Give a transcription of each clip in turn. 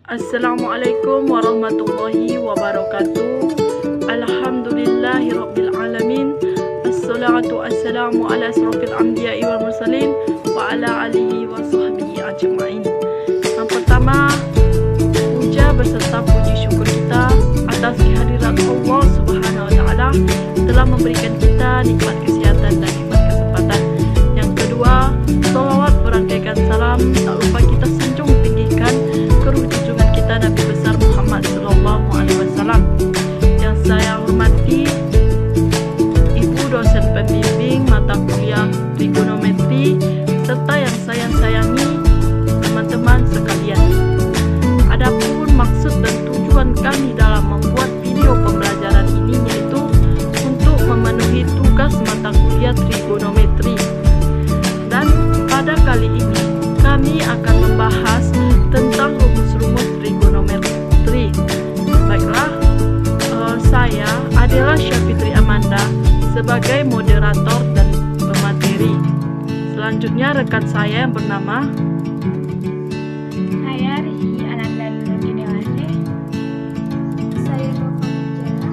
Assalamualaikum warahmatullahi wabarakatuh. Alhamdulillahirabbil alamin. Assalatu wassalamu ala asrofil anbiya'i wal mursalin wa ala alihi wa sahbihi ajma'in. Yang pertama, puja beserta puji syukur kita atas kehadirat Allah Subhanahu wa taala telah memberikan kita nikmat kesehatan dan nikmat kesempatan. Yang kedua, salawat berangkaikan salam tak lupa kita sanjung tinggikan ke ruh junjungan kita Nabi besar Muhammad sallallahu alaihi wasallam. Yang saya hormati Ibu dosen pembimbing mata kuliah trigonometri serta yang saya sayangi teman-teman sekalian. Adapun maksud dan tujuan kami dalam membuat video pembelajaran ini yaitu untuk memenuhi tugas mata kuliah trigonometri. Dan pada kali ini kami akan membahas tentang rumus-rumus trigonometri. Baiklah, saya adalah Syafitri Amanda sebagai moderator dan pemateri. Selanjutnya rekan saya yang bernama Saya Rizky Ananda Nurudin Dewase. Saya Nova Hijrah.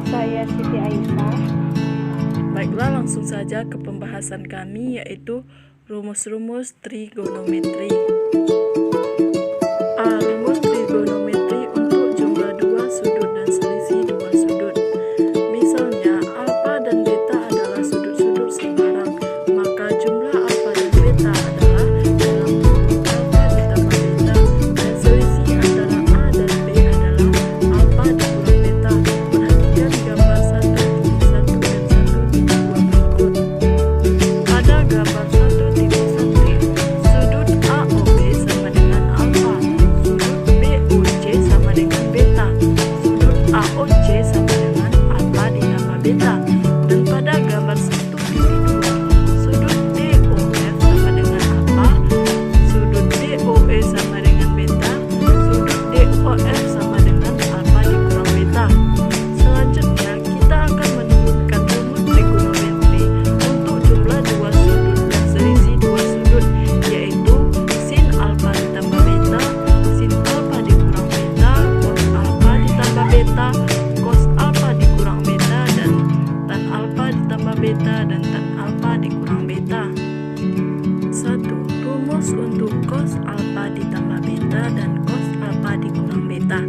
Saya Siti Aisyah. Baiklah, langsung saja ke pembahasan kami yaitu rumus-rumus trigonometri. Rumus trigonometri untuk jumlah dua sudut dan selisih dua sudut. Misalnya alfa dan beta adalah sudut-sudut sebarang, maka jumlah alfa dan beta adalah dalam kurung alfa ditambah beta dan selisih antara A dan B adalah alfa dikurang beta. Perhatikan gambar 1.1 dan 1.2 berikut. Pada gambar 1.1, sudut AOB sama dengan alfa, sudut BOC sama dengan beta, sudut AOC sama dengan alfa ditambah beta. Dan pada gambar 1.2, sudut DOF sama dengan alfa, sudut DOE sama dengan beta, sudut DOF sama dengan alfa dikurang beta. Selanjutnya kita akan menurunkan rumus trigonometri untuk jumlah dua sudut dan selisih dua sudut, yaitu sin alfa ditambah beta, sin alfa dikurang beta, cos alfa ditambah beta, cos alfa dikurang beta, dan tan alfa ditambah beta dan tan alfa dikurang beta. 1. Rumus untuk cos alfa ditambah beta dan cos alfa dikurang beta.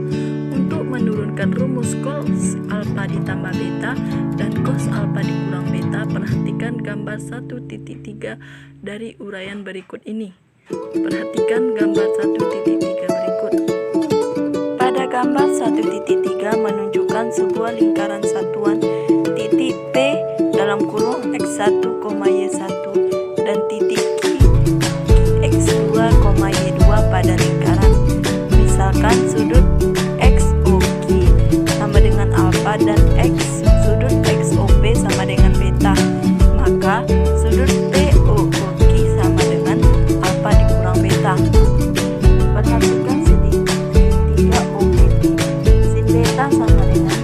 Untuk menurunkan rumus cos alfa ditambah beta dan cos alfa dikurang beta, perhatikan gambar 1.3 dari uraian berikut ini. Perhatikan gambar 1.3 berikut. Pada gambar 1.3 menunjukkan sebuah lingkaran satuan titik P dalam kurung X1, Y1 dan titik Q X2, Y2 pada lingkaran. Misalkan sudut XOQ sama dengan alfa dan sudut XOP sama dengan beta, maka sudut POQ sama dengan alfa dikurang beta. Perhatikan segitiga OPP. Sin beta sama dengan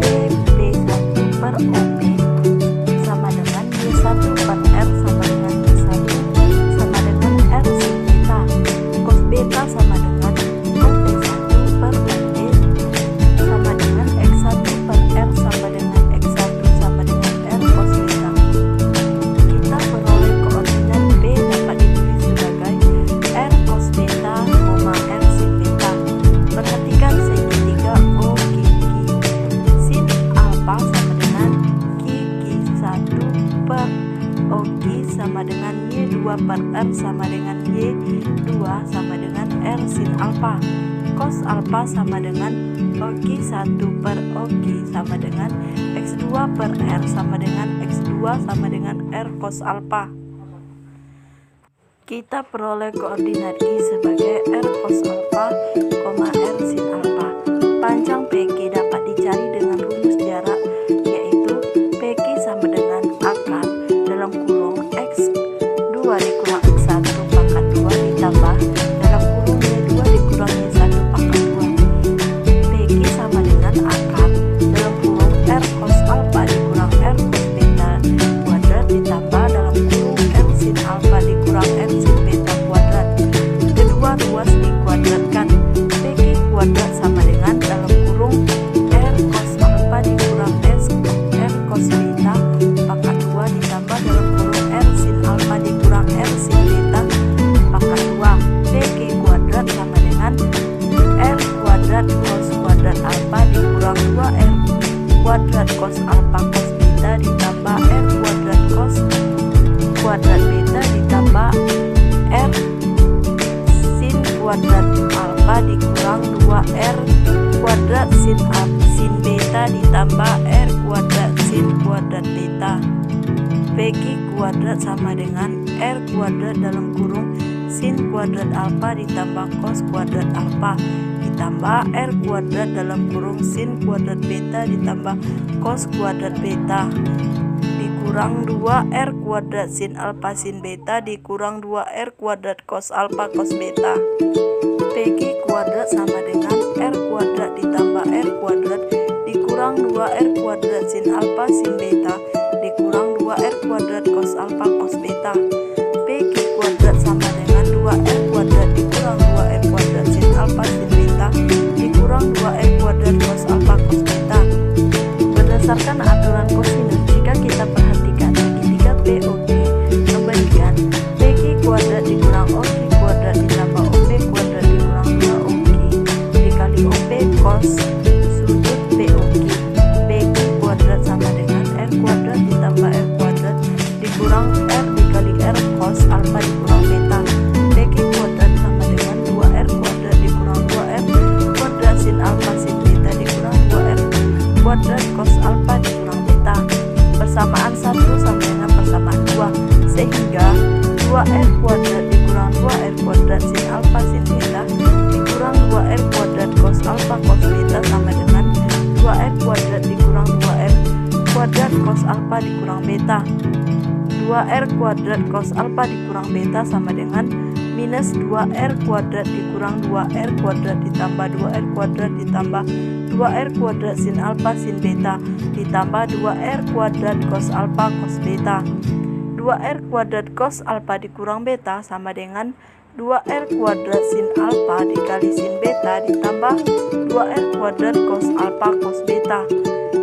PP1 per OP sama dengan Y1 per R sama dengan Y1 sama dengan R sin beta. Cos beta sama dengan OP1 per OP sama dengan X1 per R sama dengan X1 sama dengan R cos beta. Kita peroleh koordinat B dapat ditulis sebagai R cos beta, R sin beta. Perhatikan segitiga OQQ. Sin alfa sama dengan QQ1 per OQ sama dengan Y2 per R sama dengan Y2 sama dengan R sin alfa. Cos alfa sama dengan OQ1 per OQ sama dengan X2 per R sama dengan X2 sama dengan R cos alfa. Kita peroleh koordinat I sebagai R cos alfa, R sin alfa. Panjang PQ dapat dicari dengan rumus jarak, yaitu PQ sama dengan akar dalam kurung X2 dikurang X1 pangkat 2 ditambah dalam kurung Y2 dikurang Y1 pangkat 2. PQ sama dengan akar dalam kurung R cos alfa dikurang R cos beta kuadrat ditambah dalam kurung R sin alfa dikurang R sin beta kuadrat sama dengan R kuadrat dalam kurung sin kuadrat alfa ditambah cos kuadrat alfa ditambah R kuadrat dalam kurung sin kuadrat beta ditambah cos kuadrat beta dikurang 2R kuadrat sin alfa sin beta dikurang 2R kuadrat cos alfa cos beta. PQ kuadrat sama dengan R kuadrat ditambah R kuadrat dikurang 2R kuadrat sin alfa sin beta dikurang 2R kuadrat cos alfa cos beta. PQ kuadrat sama dengan 2R kuadrat dikurang 2R kuadrat sin alfa sin beta dikurang 2R kuadrat cos alfa cos beta. Berdasarkan aturan kosinus, jika kita perhatikan segitiga POQ, kembalikan PQ kuadrat dikurang OQ kuadrat ditambah OP kuadrat dikurang 2OQ dikali OP cos sudut POQ. PQ kuadrat sama dengan R kuadrat ditambah R kuadrat dikurang R dikali R cos alfa dikurang beta. PQ kuadrat sama dengan 2R kuadrat dikurang 2R kuadrat sin alfa sin beta dikurang 2R kuadrat cos alfa dikurang beta. Persamaan 1 sama dengan persamaan 2, sehingga 2R kuadrat dikurang 2R kuadrat sin alfa sin beta dikurang 2R kuadrat cos alfa cos beta sama dengan 2R kuadrat dikurang 2R kuadrat cos alfa dikurang beta. 2R kuadrat cos alfa dikurang beta sama dengan minus 2R kuadrat dikurang 2R kuadrat ditambah 2R kuadrat ditambah 2R kuadrat sin alfa sin beta ditambah 2R kuadrat cos alfa cos beta. 2R kuadrat cos alfa dikurang beta sama dengan 2R kuadrat sin alfa dikali sin beta ditambah 2R kuadrat cos alfa cos beta.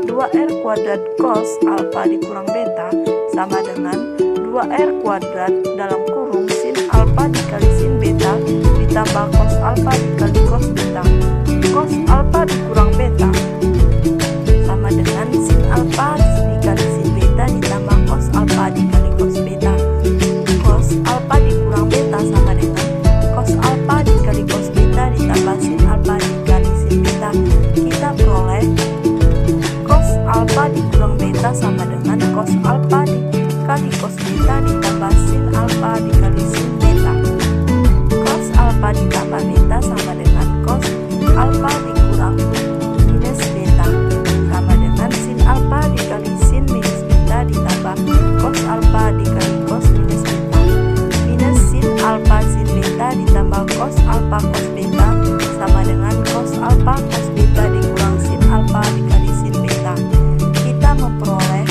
2R kuadrat cos alfa dikurang beta sama dengan 2R kuadrat dalam kurung sin alfa dikali sin beta ditambah cos alfa dikali cos beta. Cos alfa dikurang beta sama dengan sin alfa dikali sin beta ditambah cos alfa dikali cos beta. Cos alfa dikurang beta sama dengan cos alfa dikali cos beta ditambah sin alfa dikali sin beta. Kita peroleh cos alfa dikurang beta sama dengan cos alfa dikali cos beta ditambah sin alfa dikali sin beta. Cos alfa ditambah beta sama dengan cos alfa dikurang minus beta sama dengan sin alfa dikali sin minus beta ditambah cos alfa dikali cos minus beta minus sin alfa sin beta ditambah cos alfa cos beta sama dengan cos alfa cos beta dikurang sin alfa dikali sin beta. Kita memperoleh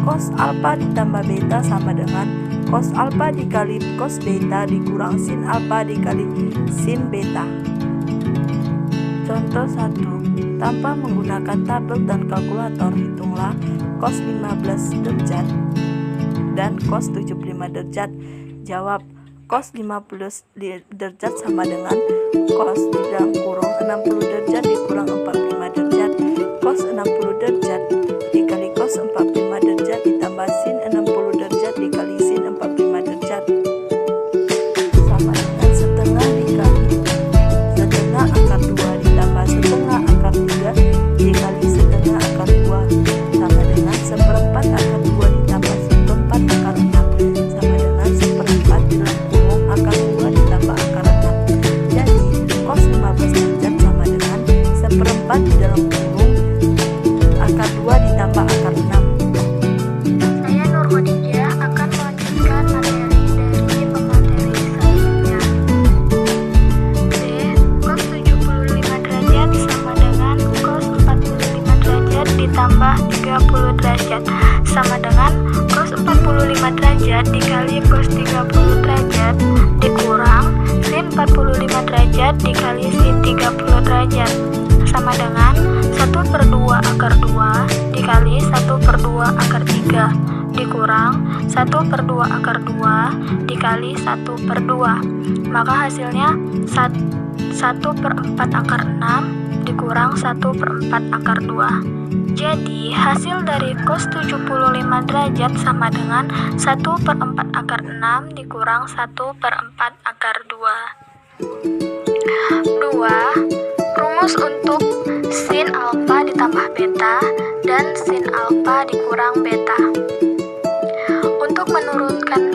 cos alfa ditambah beta sama dengan cos alfa dikali cos beta dikurang sin alfa dikali sin beta. Contoh 1. Tanpa menggunakan tabel dan kalkulator, hitunglah cos 15 derajat dan cos 75 derajat. Jawab. Cos 15 derajat sama dengan cos di dalam kurung 60 derajat dikurang 45 derajat. Cos 60 derajat dikali cos 45 derajat ditambah sin 60 derajat dikali sin 45 derajat sama dengan setengah dikali setengah akar 2 ditambah setengah akar 3 dikali setengah akar 2 sama dengan seperempat akar 2 ditambah seperempat akar 6 sama dengan seperempat dalam kurung akar 2 ditambah akar 6. Jadi cos 15 derajat sama dengan seperempat dalam kurung akar 2 ditambah akar 6. Saya Nur Khadijah akan melanjutkan materi dari pemateri selanjutnya. B. Cos 75 derajat sama dengan cos 45 derajat ditambah 30 derajat sama dengan cos 45 derajat dikali cos 30 derajat dikurang sin 45 derajat dikali sin 30 derajat sama dengan 1/2 akar 2 dikali 1/2 akar 3 dikurang 1/2 akar 2 dikali 1/2. Maka hasilnya 1/4 akar 6 dikurang 1/4 akar 2. Jadi hasil dari cos 75 derajat sama dengan 1/4 akar 6 dikurang 1/4 akar 2. 2. Rumus untuk sin alfa ditambah beta dan sin alfa dikurang beta. Untuk menurunkan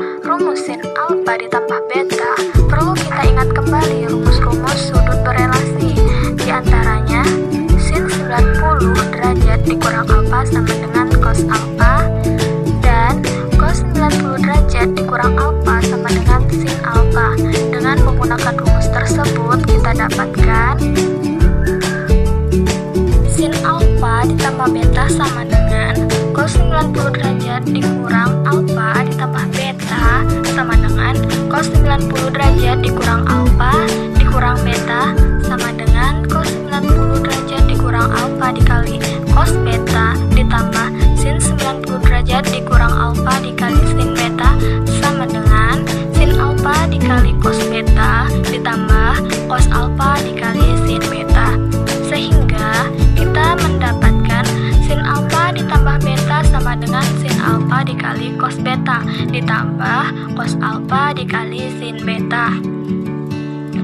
cos 90 derajat dikurang alfa dikurang beta sama dengan cos 90 derajat dikurang alfa dikali cos beta ditambah sin 90 derajat dikurang alfa dikali sin beta sama dengan sin alfa dikali cos beta ditambah cos alfa dikali sin beta. Sehingga kita mendapatkan sin alfa ditambah beta sama dengan sin alfa dikali cos beta ditambah cos alfa dikali sin beta.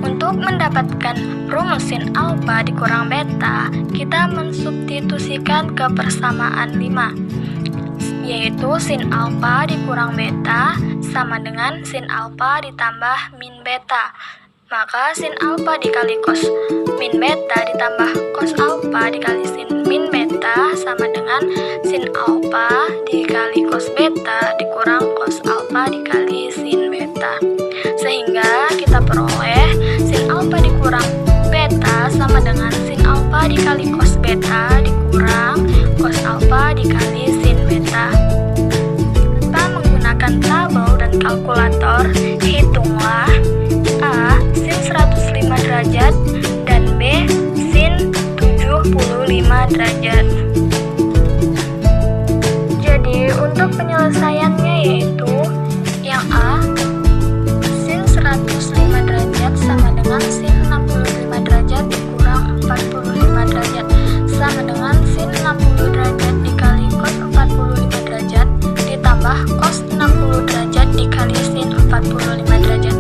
Untuk mendapatkan rumus sin alfa dikurang beta, kita mensubstitusikan ke persamaan 5, yaitu sin alfa dikurang beta sama dengan sin alfa ditambah min beta. Maka sin alfa dikali cos min beta ditambah cos alfa dikali sin min beta sama dengan sin alfa dikali cos beta dikurang cos alfa dikali sin beta. Sehingga kita peroleh sin alfa dikurang beta sama dengan sin alfa dikali cos beta dikurang cos alfa dikali sin beta. Kita menggunakan tabel dan kalkulator, hitunglah A sin 105 derajat dan B sin 75 derajat. Jadi untuk penyelesaiannya yaitu yang A sin 105 derajat sama dengan sin 65 derajat dikurang 45 derajat sama dengan sin 60 derajat dikali cos 45 derajat ditambah cos 60 derajat dikali sin 45 derajat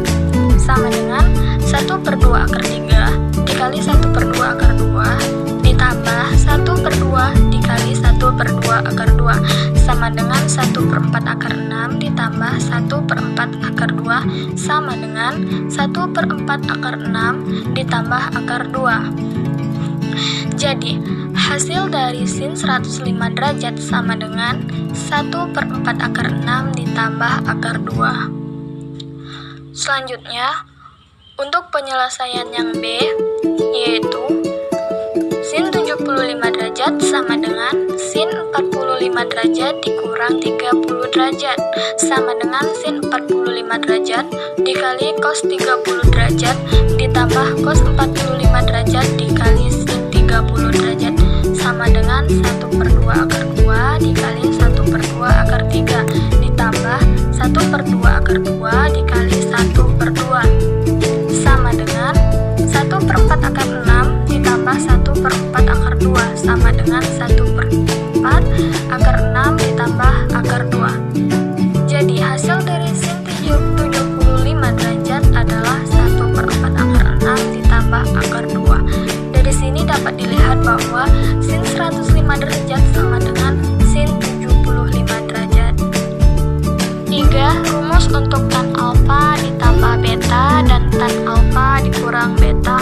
sama dengan 1/2 akar 3 dikali 1/2 akar 2 ditambah 1/2 dikali 1/2 akar 2 sama dengan 1/4 akar 6 ditambah 1/4 akar 2 sama dengan 1/4 akar 6 ditambah akar 2. Jadi hasil dari sin 105 derajat sama dengan 1/4 akar 6 ditambah akar 2. Selanjutnya, untuk penyelesaian yang B, yaitu sin 75 derajat sama dengan sin 45 derajat dikurang 30 derajat sama dengan sin 45 derajat dikali cos 30 derajat ditambah cos 45 derajat dikali sin 30 derajat sama dengan 1/2 akar 2 dikali 1/2 akar 3 ditambah 1/2 akar 2 dikali 1/2 sama dengan 1/4 akar 6 ditambah 1/4 akar 2 sama dengan 1/4 akar 6 ditambah akar 2. Jadi hasil dari sin 75 derajat adalah 1/4 akar 6 ditambah akar 2. Dari sini dapat dilihat bahwa sin 105 derajat sama dengan sin 75 derajat. 3. Rumus untuk tan alfa ditambah beta dan tan alfa dikurang beta.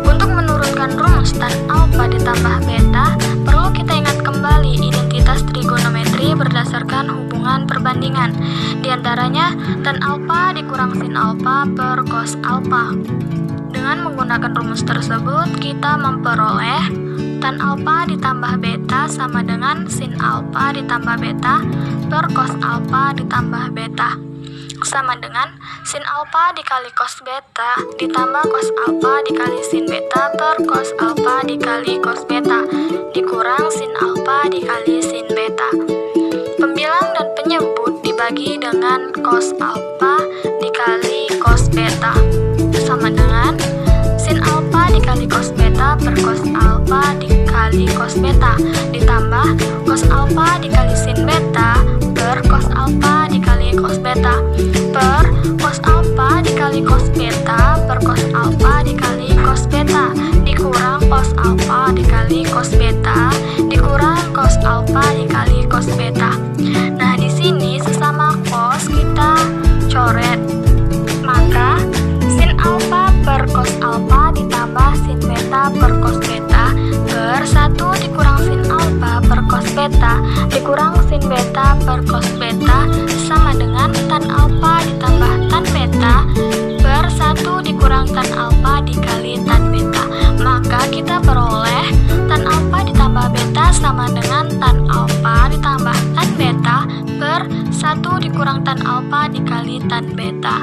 Untuk menurunkan rumus tan alfa ditambah beta, perlu kita ingat kembali identitas trigonometri berdasarkan hubungan perbandingan. Di antaranya tan alfa dikurang sin alfa per cos alfa. Dengan menggunakan rumus tersebut, kita memperoleh tan alfa ditambah beta sama dengan sin alfa ditambah beta per cos alfa ditambah beta sama dengan sin alfa dikali cos beta ditambah cos alfa dikali sin beta per cos alfa dikali cos beta dikurang sin alfa dikali sin beta. Pembilang dan penyebut dibagi dengan cos alfa dikali cos beta sama dengan sin alfa dikali cos beta per cos alfa dikali cos beta ditambah cos alfa dikali sin beta per cos alfa dikali cos beta per cos alfa dikali cos beta per cos alfa dikali cos beta dikurang cos alfa dikali cos beta dikurang cos alfa dikali cos beta. Nah, di sini sesama cos kita coret. Maka sin alfa per cos alfa ditambah sin beta per cos beta per 1 dikurang sin alfa per cos beta dikurang sin beta per cos beta sama dengan tan alfa ditambah tan beta per 1 dikurang tan alfa dikali tan beta. Maka kita peroleh tan alfa ditambah beta sama dengan tan alfa ditambah tan beta per 1 dikurang tan alfa dikali tan beta.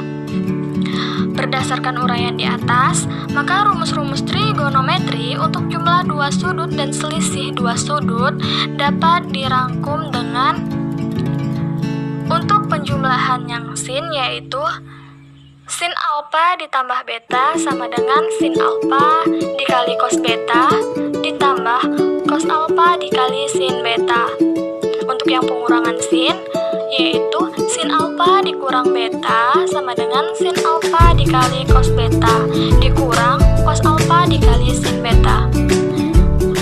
Berdasarkan uraian di atas, maka rumus-rumus trigonometri untuk jumlah dua sudut dan selisih dua sudut dapat dirangkum dengan untuk penjumlahan yang sin, yaitu sin alfa ditambah beta sama dengan sin alfa dikali cos beta ditambah cos alfa dikali sin beta. Untuk yang pengurangan sin, yaitu sin alfa dikurang beta sama dengan sin alfa dikali cos beta dikurang cos alfa dikali sin beta.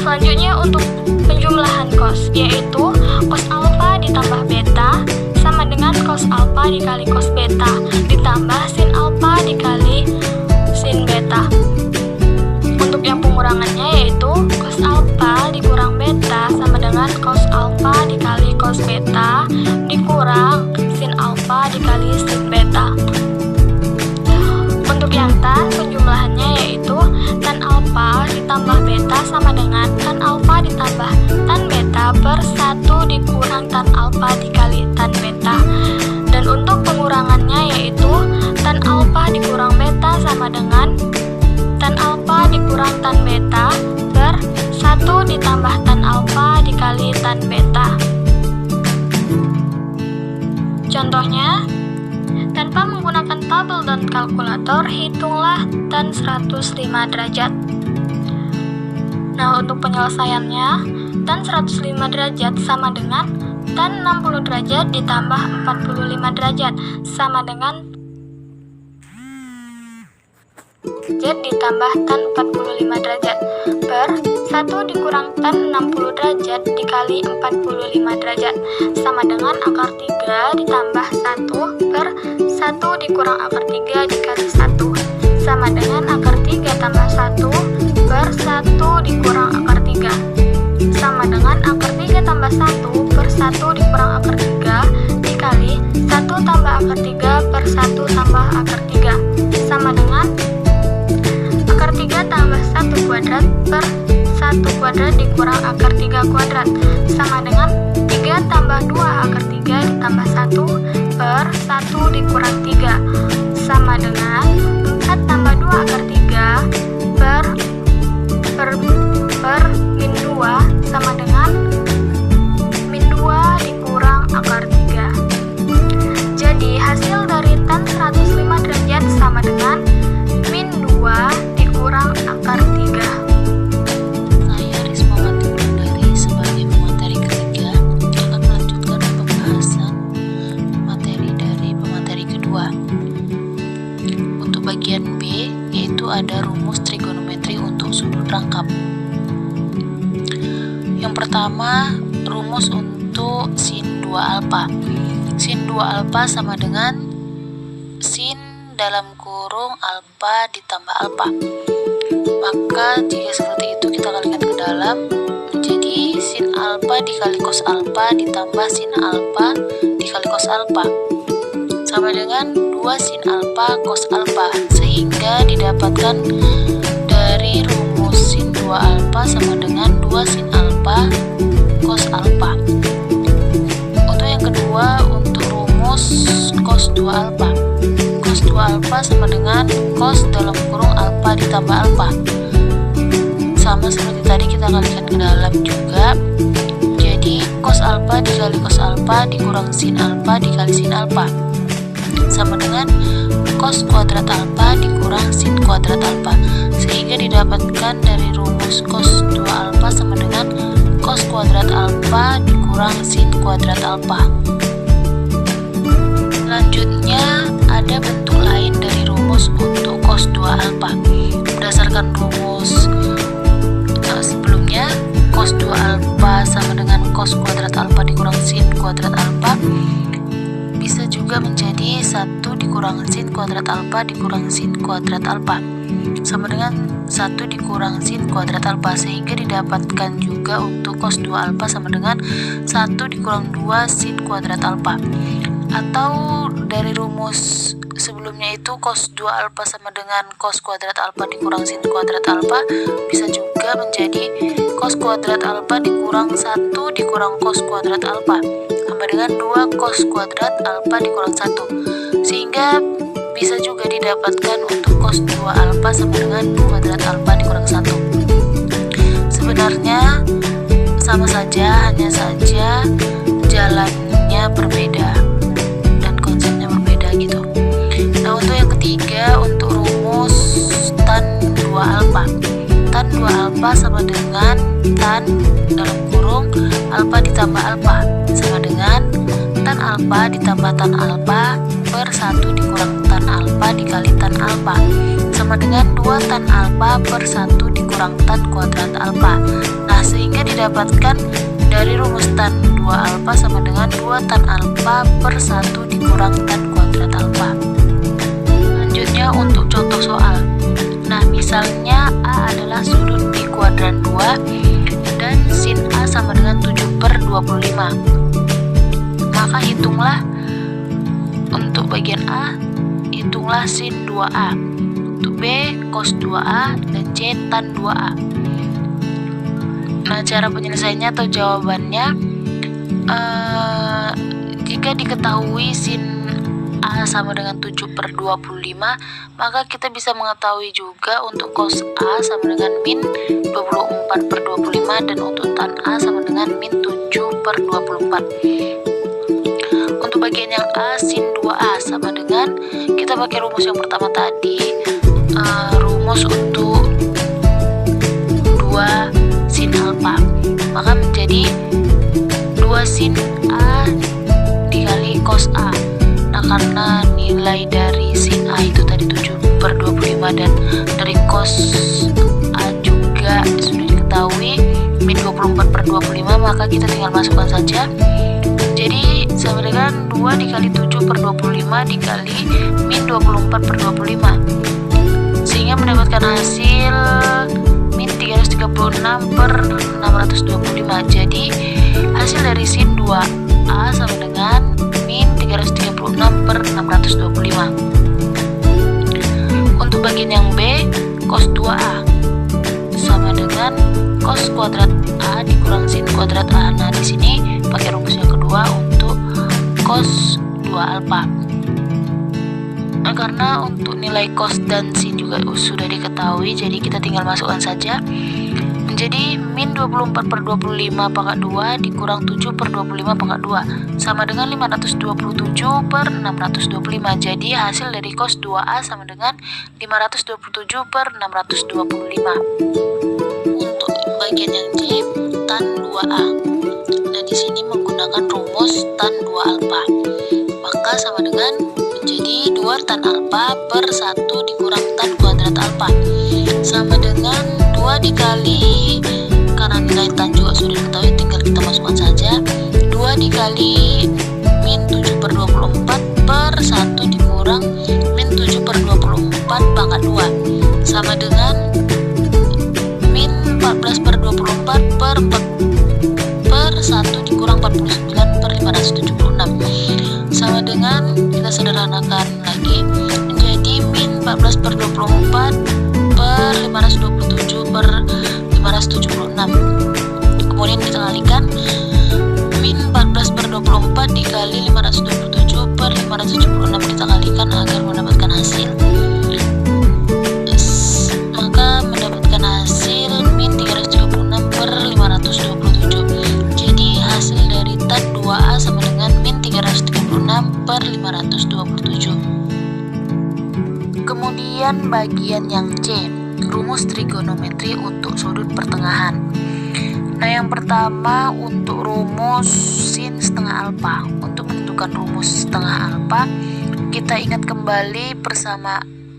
Selanjutnya untuk penjumlahan cos, yaitu cos alfa ditambah beta sama dengan cos alfa dikali cos beta ditambah sin alfa dikali sin beta. Untuk yang pengurangannya, yaitu cos alfa dikurang beta sama dengan cos alfa dikali cos beta dikurang sin alfa dikali sin beta. Untuk yang tan, penjumlahannya yaitu tan alfa ditambah beta sama dengan tan alfa ditambah tan beta per 1 dikurang tan alfa dikali tan beta. Dan untuk pengurangannya yaitu tan alfa dikurang beta sama dengan tan alfa dikurang tan beta per 1 ditambah tan alfa dikali tan beta. Contohnya, tanpa menggunakan tabel dan kalkulator, hitunglah tan 105 derajat. Nah, untuk penyelesaiannya, tan 105 derajat sama dengan tan 60 derajat ditambah 45 derajat sama dengan derajat ditambah tan 45 derajat per 1 dikurang tan 60 derajat dikali 45 derajat sama dengan akar 3 ditambah 1 per 1 dikurang akar 3 dikali 1 sama dengan akar 3 tambah 1 per 1 dikurang akar 3 sama dengan akar 3 tambah 1 per 1 dikurang akar 3 dikali 1 tambah akar 3 per 1 tambah akar 3 sama dengan akar 3 tambah 1 kuadrat per 1 kuadrat dikurang akar 3 kuadrat sama dengan 3 tambah 2 akar 3 ditambah 1 per 1 dikurang 3 sama dengan 4 tambah 2 akar 3 per min 2 sama dengan min 2 dikurang akar 3. Jadi hasil dari tan 105 derajat sama dengan min 2 dikurang akar 3. Saya Risma Matindari sebagai pemateri ketiga akan melanjutkan pembahasan materi dari pemateri kedua. Untuk bagian B, yaitu ada rumus trigonometri untuk sudut rangkap. Yang pertama, rumus untuk sin 2 alfa. Sin 2 alfa sama dengan sin dalam kurung alfa ditambah alfa. Maka jika seperti itu kita kalikan ke dalam, menjadi sin alfa dikali cos alfa ditambah sin alfa dikali cos alfa sama dengan 2 sin alfa cos alfa, sehingga didapatkan dari rumus sin 2 alfa sama dengan 2 sin alfa cos alfa. Untuk yang kedua, untuk rumus cos 2 alfa. Cos 2 alfa sama dengan cos dalam kurung alfa ditambah alfa. Sama seperti tadi kita kalikan ke dalam juga. Jadi cos alfa dikali cos alfa dikurang sin alfa dikali sin alfa sama dengan cos kuadrat alfa dikurang sin kuadrat alfa, sehingga didapatkan dari rumus cos 2 alfa sama dengan cos kuadrat alfa dikurang sin kuadrat alfa. Selanjutnya ada bentuk lain dari rumus untuk cos 2 alfa. Berdasarkan rumus sebelumnya, cos 2 alfa sama dengan cos kuadrat alfa dikurang sin kuadrat alfa bisa juga menjadi 1 dikurang sin kuadrat alfa dikurang sin kuadrat alfa sama dengan 1 dikurang sin kuadrat alfa, sehingga didapatkan juga untuk cos 2 alfa sama dengan 1 dikurang 2 sin kuadrat alfa. Atau dari rumus sebelumnya itu cos 2 alfa sama dengan cos kuadrat alfa dikurang sin kuadrat alfa bisa juga menjadi cos kuadrat alfa dikurang 1 dikurang cos kuadrat alfa sama dengan 2 cos kuadrat alfa dikurang 1. Sehingga bisa juga didapatkan untuk cos 2 alfa sama dengan kuadrat alfa dikurang 1. Sebenarnya sama saja, hanya saja jalannya berbeda dan konsepnya berbeda gitu. Nah, untuk yang ketiga, untuk rumus tan 2 alfa. Tan 2 alfa sama dengan tan dalam kurung alfa ditambah alfa sama dengan tan alfa ditambah tan alfa per 1 dikurang tan alfa dikali tan alfa sama dengan 2 tan alfa per 1 dikurang tan kuadrat alfa. Nah, sehingga didapatkan dari rumus tan 2 alfa sama dengan 2 tan alfa per 1 dikurang tan kuadrat alfa. Selanjutnya untuk contoh soal. Nah, misalnya A adalah sudut di kuadran 2 dan sin A sama dengan 7/25. Maka hitunglah untuk bagian A, hitunglah sin 2A. Untuk B, cos 2A dan C, tan 2A. Nah, cara penyelesaiannya atau jawabannya, jika diketahui sin A sama dengan 7/25, maka kita bisa mengetahui juga untuk cos A sama dengan min 24/25 dan untuk tan A sama dengan min 7/24. Untuk bagian yang A, sin 2A sama dengan, kita pakai rumus yang pertama tadi, rumus untuk 2 sin alfa, maka menjadi 2 sin A dikali cos A. Nah, karena nilai dari sin A itu tadi 7/25 dan dari cos A juga sudah diketahui min 24/25, maka kita tinggal masukkan saja. Jadi sama dengan 2 dikali 7/25 dikali min 24/25, sehingga mendapatkan hasil min 336/625. Jadi hasil dari sin 2A sama dengan min 336/625. Untuk bagian yang B, cos 2A sama dengan cos kuadrat A dikurang sin kuadrat A. Nah, di sini pakai rumus yang kedua untuk cos 2 alfa. Nah, karena untuk nilai cos dan sin juga sudah diketahui, jadi kita tinggal masukkan saja. Menjadi min 24/25 pangkat 2 dikurang 7/25 pangkat 2 sama dengan 527/625. Jadi hasil dari cos 2A sama dengan 527/625. Untuk bagian yang C, tan 2A. Nah, di sini menggunakan rumus tan 2 alfa. Maka sama dengan menjadi 2 tan alfa per 1 dikurang tan kuadrat alfa sama dengan 2 dikali, karena nilai tan juga sudah diketahui, tinggal kita masukkan saja, 2 dikali min 7/24 per 1 dikurang min 7/24 pangkat 2 sama dengan min 14/24 per 1 dikurang 49/576 sama dengan, kita sederhanakan lagi, menjadi min 14/24 per 527/576. Kemudian kita kalikan min 14/24 dikali 527/576, kita kalikan agar mendapatkan hasil. Maka mendapatkan hasil min 336/527. Jadi hasil dari tan 2A sama dengan min 336/527. Kemudian bagian yang C, rumus trigonometri untuk sudut pertengahan. Nah, yang pertama untuk rumus sin setengah alfa. Untuk menentukan rumus setengah alfa, kita ingat kembali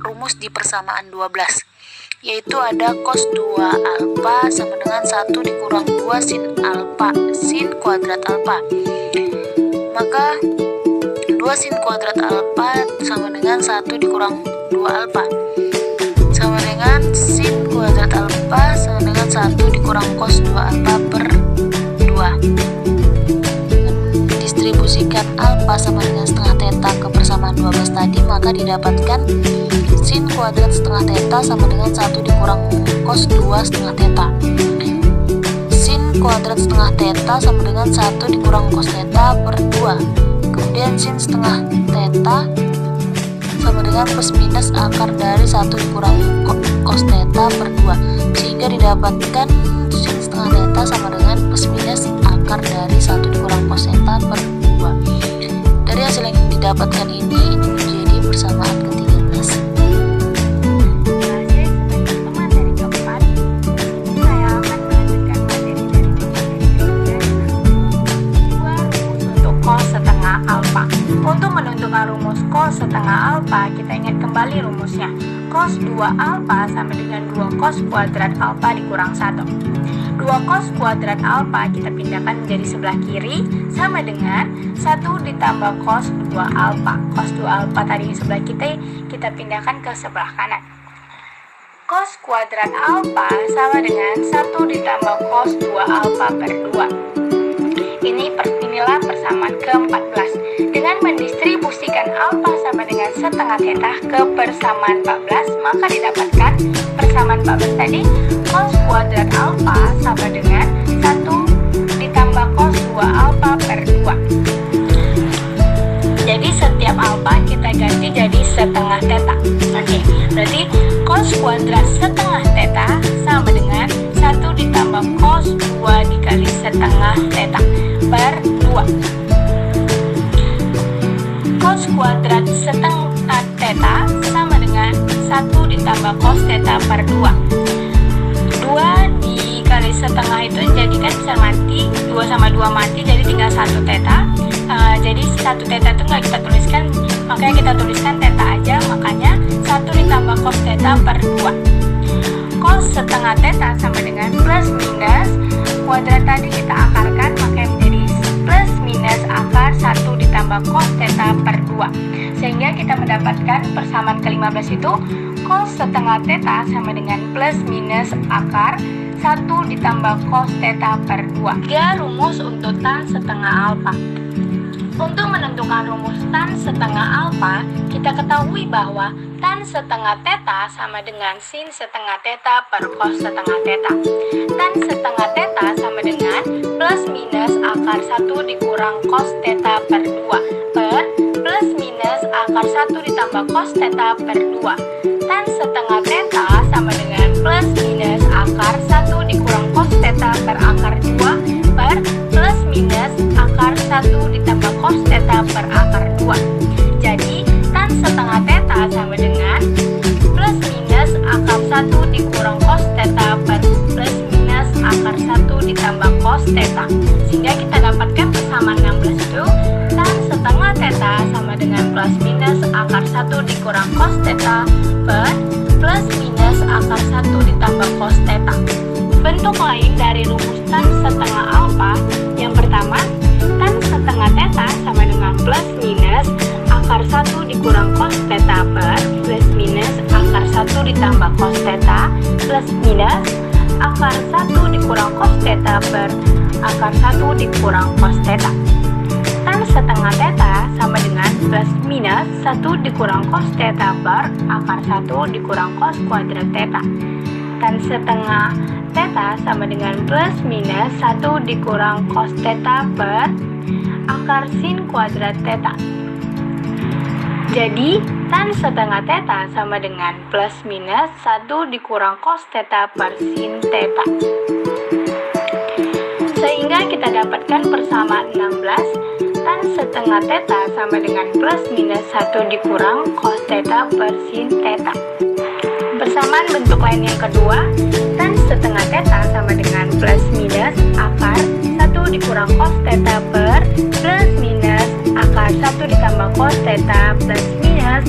rumus di persamaan 12, yaitu ada cos 2 alfa sama dengan 1 dikurang 2 sin alfa, sin kuadrat alfa. Maka 2 sin kuadrat alfa sama dengan 1 dikurang 2 alfa sama dengan sin kuadrat alfa sama dengan 1 dikurang cos 2 alfa per 2. Distribusikan alfa sama dengan setengah theta ke persamaan 12 tadi, maka didapatkan sin kuadrat setengah theta sama dengan 1 dikurang cos 2 setengah theta. Sin kuadrat setengah theta sama dengan 1 dikurang cos theta per 2. Kemudian sin setengah theta dengan plus minus akar dari 1 dikurangi cos theta per 2, sehingga didapatkan sin setengah theta sama dengan plus minus akar dari 1 dikurang cos theta per 2. Dari hasil yang didapatkan ini menjadi persamaan ke-13. Untuk menentukan rumus cos setengah alfa, kita ingat kembali rumusnya. Cos 2 alfa sama dengan 2 cos kuadrat alfa dikurang 1. 2 cos kuadrat alfa kita pindahkan menjadi sebelah kiri sama dengan 1 ditambah cos 2 alfa. Cos 2 alfa tadi sebelah kita pindahkan ke sebelah kanan. Cos kuadrat alfa sama dengan 1 ditambah cos 2 alfa per 2. Inilah persamaan ke-14. Dengan mendistribusikan alfa sama dengan setengah theta ke persamaan 14, maka didapatkan persamaan 14 tadi cos kuadrat alfa sama dengan 1 ditambah cos 2 alfa per 2. Jadi setiap alfa kita ganti jadi setengah theta. Oke, berarti cos kuadrat setengah theta sama dengan 1 ditambah cos 2 dikali setengah theta per 2. Cos kuadrat setengah theta sama dengan 1 ditambah cos theta per 2. 2 dikali setengah itu jadikan bisa mati, 2 sama 2 mati, jadi tinggal 1 theta. Jadi 1 theta itu nggak kita tuliskan, makanya kita tuliskan theta aja, makanya 1 ditambah cos theta per 2. Cos setengah theta sama dengan plus minus kuadrat tadi kita akarkan, makanya menjadi plus minus akar 1 ditambah cos theta per 2, sehingga kita mendapatkan persamaan ke-15 itu cos setengah theta sama dengan plus minus akar 1 ditambah cos theta per 2. 3 rumus untuk tan setengah alfa. Untuk menentukan rumus tan setengah alfa, kita ketahui bahwa tan setengah theta sama dengan sin setengah theta per cos setengah theta. Tan setengah theta sama dengan plus minus akar 1 dikurang cos theta per 2 per plus minus akar 1 ditambah cos theta per 2. Tan setengah theta sama dengan plus minus akar 1 dikurang cos theta per akar 2 per plus minus akar 1 ditambah cos theta per akar 2. Jadi tan setengah theta sama dengan plus minus akar 1 dikurang cos theta per plus minus akar 1 ditambah cos theta, sehingga kita dapatkan persamaan 16 itu tan setengah theta sama dengan plus minus akar 1 dikurang cos theta per plus minus akar 1 ditambah cos theta. Bentuk lain dari rumus tan setengah alfa, yang pertama, tan setengah theta sama dengan plus minus akar 1 dikurang cos theta per plus minus akar 1 ditambah cos theta plus minus akar 1 dikurang cos theta per akar 1 dikurang cos theta. Tan setengah theta sama dengan plus minus 1 dikurang cos theta per akar 1 dikurang cos kuadrat theta. Tan setengah theta sama dengan plus minus 1 dikurang cos theta per akar sin kuadrat theta. Jadi tan setengah theta sama dengan plus minus 1 dikurang cos theta per sin theta. Sehingga kita dapatkan persamaan 16, tan setengah theta sama dengan plus minus 1 dikurang cos theta per sin theta. Persamaan bentuk lain yang kedua, tan setengah theta sama dengan plus minus akar 1 dikurang cos theta per plus minus akar 1 ditambah cos theta plus minus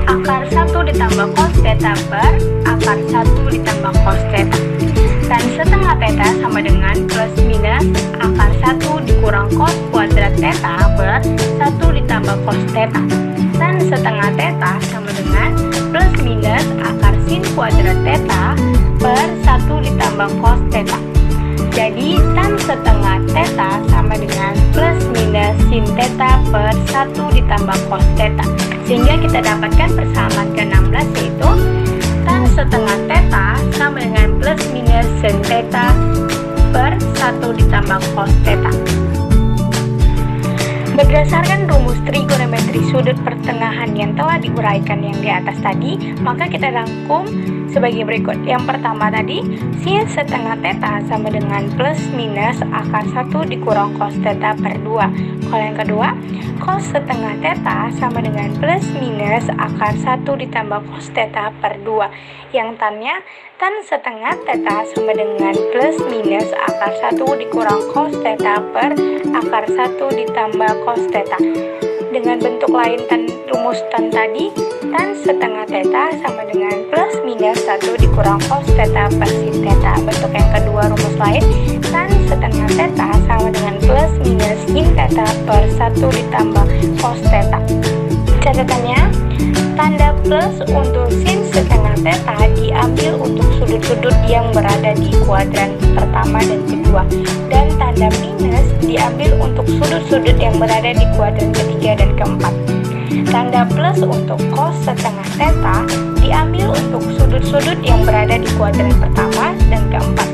akar 1 ditambah cos theta per akar 1 ditambah cos theta. Tan setengah theta sama dengan plus minus akar 1 dikurang cos kuadrat theta per 1 ditambah cos theta. Tan setengah theta sama dengan plus minus akar sin kuadrat theta per 1 ditambah cos theta. Jadi tan setengah theta sama dengan plus minus sin theta per 1 ditambah cos theta. Sehingga kita dapatkan persamaan ke-16 yaitu tan setengah theta sama dengan plus minus sin theta per 1 ditambah cos theta. Berdasarkan rumus trigonometri sudut pertengahan yang telah diuraikan yang di atas tadi, maka kita rangkum sebagai berikut. Yang pertama tadi, sin setengah theta sama dengan plus minus akar 1 dikurang cos theta per 2. Kalau yang kedua, cos setengah theta sama dengan plus minus akar 1 ditambah cos theta per 2. Yang tannya, tan setengah theta sama dengan plus minus akar 1 dikurang cos theta per akar 1 ditambah cos theta. Dengan bentuk lain rumus tan tadi, tan setengah theta sama dengan plus minus 1 dikurang cos theta per sin theta. Bentuk yang kedua rumus lain, tan setengah theta sama dengan plus minus sin theta per 1 ditambah cos theta. Catatannya, tanda plus untuk sin setengah theta diambil untuk sudut-sudut yang berada di kuadran pertama dan kedua, dan tanda minus diambil untuk sudut-sudut yang berada di kuadran ketiga dan keempat. Tanda plus untuk cos setengah theta diambil untuk sudut-sudut yang berada di kuadran pertama dan keempat,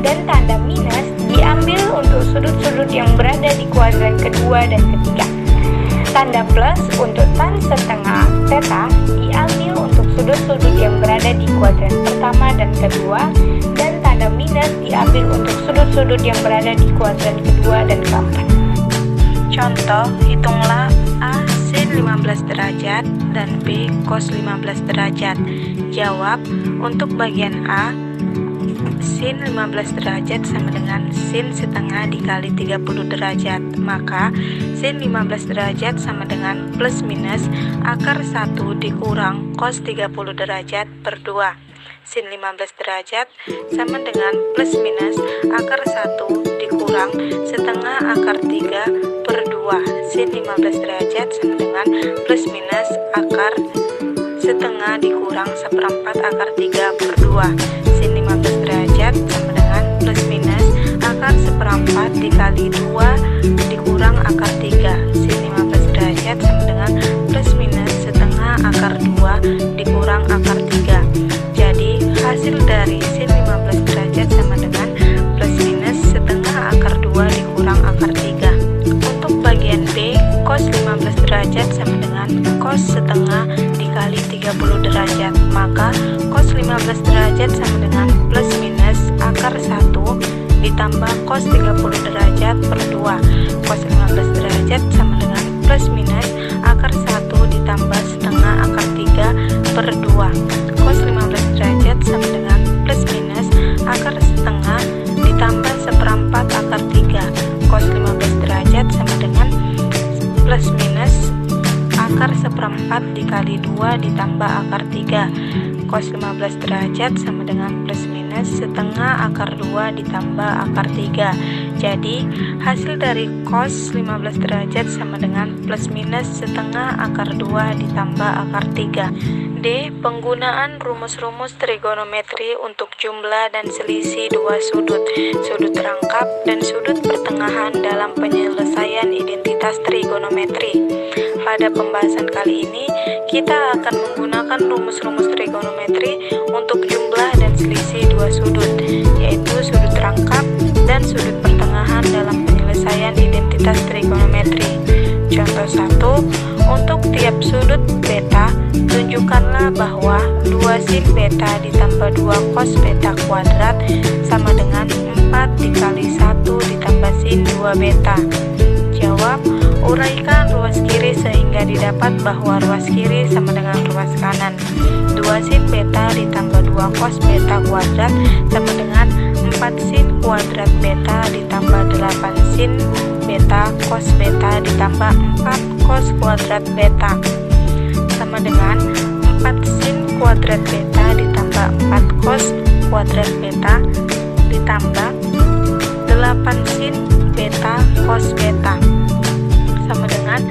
dan tanda minus diambil untuk sudut-sudut yang berada di kuadran kedua dan ketiga. Tanda plus untuk tan setengah theta diambil untuk sudut-sudut yang berada di kuadran pertama dan kedua, dan tanda minus diambil untuk sudut-sudut yang berada di kuadran kedua dan keempat. Contoh, hitunglah A sin 15 derajat dan B cos 15 derajat. Jawab, untuk bagian A, sin 15 derajat sama dengan sin setengah dikali 30 derajat. Maka sin 15 derajat sama dengan plus minus akar 1 dikurang cos 30 derajat per 2. Sin 15 derajat sama dengan plus minus akar 1 dikurang setengah akar 3 per 2. Sin 15 derajat sama dengan plus minus akar setengah dikurang seperempat akar 3 per 2. Sin 15 derajat sama dengan plus minus akar seperempat dikali 2 dikurang akar 3. Sin 15 derajat sama dengan plus minus setengah akar 2 dikurang akar 3. Jadi hasil dari sin 15 derajat sama dengan plus minus setengah akar 2 dikurang akar 3. Untuk bagian B, cos 15 derajat sama dengan cos setengah dikali 30 derajat. Maka cos 15 derajat sama dengan plus minus akar 1 ditambah cos 30 derajat per 2. Cos 15 derajat sama dengan plus minus akar 1 ditambah setengah akar 3 per 2. Cos 15 derajat sama dengan plus minus akar setengah ditambah seperempat akar 3. Cos 15 derajat sama dengan plus minus akar seperempat dikali 2 ditambah akar 3. Cos 15 derajat sama dengan plus minus setengah akar 2 ditambah akar 3. Jadi hasil dari cos 15 derajat sama dengan plus minus setengah akar 2 ditambah akar 3. D. Penggunaan rumus-rumus trigonometri untuk jumlah dan selisih dua sudut, sudut rangkap dan sudut pertengahan dalam penyelesaian identitas trigonometri. Pada pembahasan kali ini, kita akan menggunakan rumus-rumus trigonometri untuk jumlah dan selisih dua sudut, yaitu sudut rangkap dan sudut pertengahan dalam penyelesaian identitas trigonometri. Contoh 1, untuk tiap sudut beta, tunjukkanlah bahwa 2 sin beta ditambah 2 cos beta kuadrat sama dengan 4 dikali 1 ditambah sin 2 beta. Jawab, uraikan ruas kiri sehingga didapat bahwa ruas kiri sama dengan ruas kanan. 2 sin beta ditambah 2 cos beta kuadrat sama dengan 4 sin kuadrat beta ditambah 8 sin beta cos beta ditambah 4 cos kuadrat beta sama dengan 4 sin kuadrat beta ditambah 4 cos kuadrat beta ditambah 8 sin beta cos beta sama dengan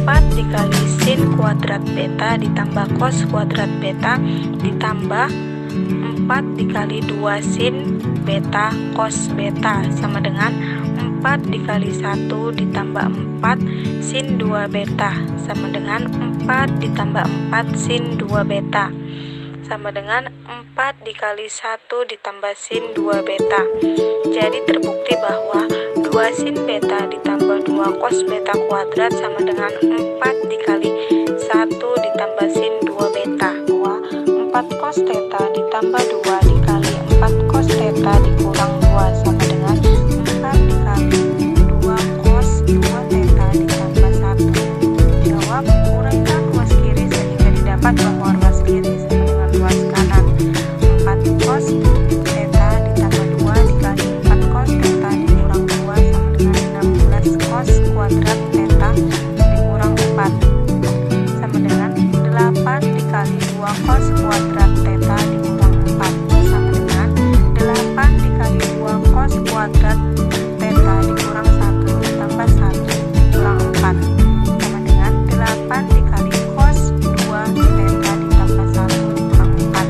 4 dikali sin kuadrat beta ditambah cos kuadrat beta ditambah 4 dikali 2 sin beta cos beta sama dengan 4 dikali 1 ditambah 4 sin 2 beta sama dengan 4 ditambah 4 sin 2 beta sama dengan 4 dikali 1 ditambah sin 2 beta. Jadi terbukti bahwa 2 2 sin beta ditambah 2 cos beta kuadrat sama dengan 4 dikali 1 ditambah sin 2 beta. 4 cos theta ditambah 2 dikali 4 cos theta dikurang 2 sama dengan 4 dikali 2 cos 2 theta ditambah 1. Jawab, uraikan ruas kiri sehingga didapat bahwa ruas kiri sama dengan ruas kanan. 4 cos theta ditambah 2 dikali 4 cos theta dikurang 2 sama dengan 16 cos kuadrat theta dikurang 4 sama dengan 8 dikali 2 cos kuadrat theta dikurang 4 sama dengan 8 dikali 2 cos kuadrat theta dikurang 1 ditambah 1 dikurang 4 sama dengan 8 dikali cos 2 theta ditambah 1 dikurang 4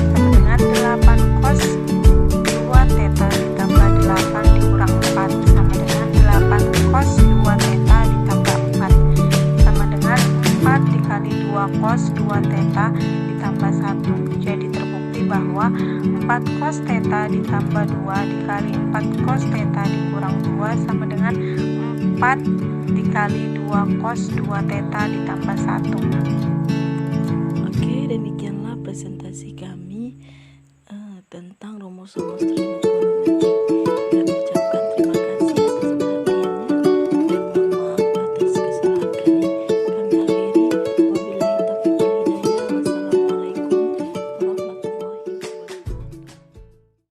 sama dengan 8 cos 2 theta ditambah 8 dikurang 4 sama dengan 8 cos 2 theta ditambah 4 sama dengan 4 dikali 2 cos 2 theta ditambah 1. Jadi terbukti bahwa 4 cos theta ditambah 2 dikali 4 cos theta dikurang 2 sama dengan 4 dikali 2 cos 2 theta ditambah 1. Oke, demikianlah presentasi kami tentang rumus-rumus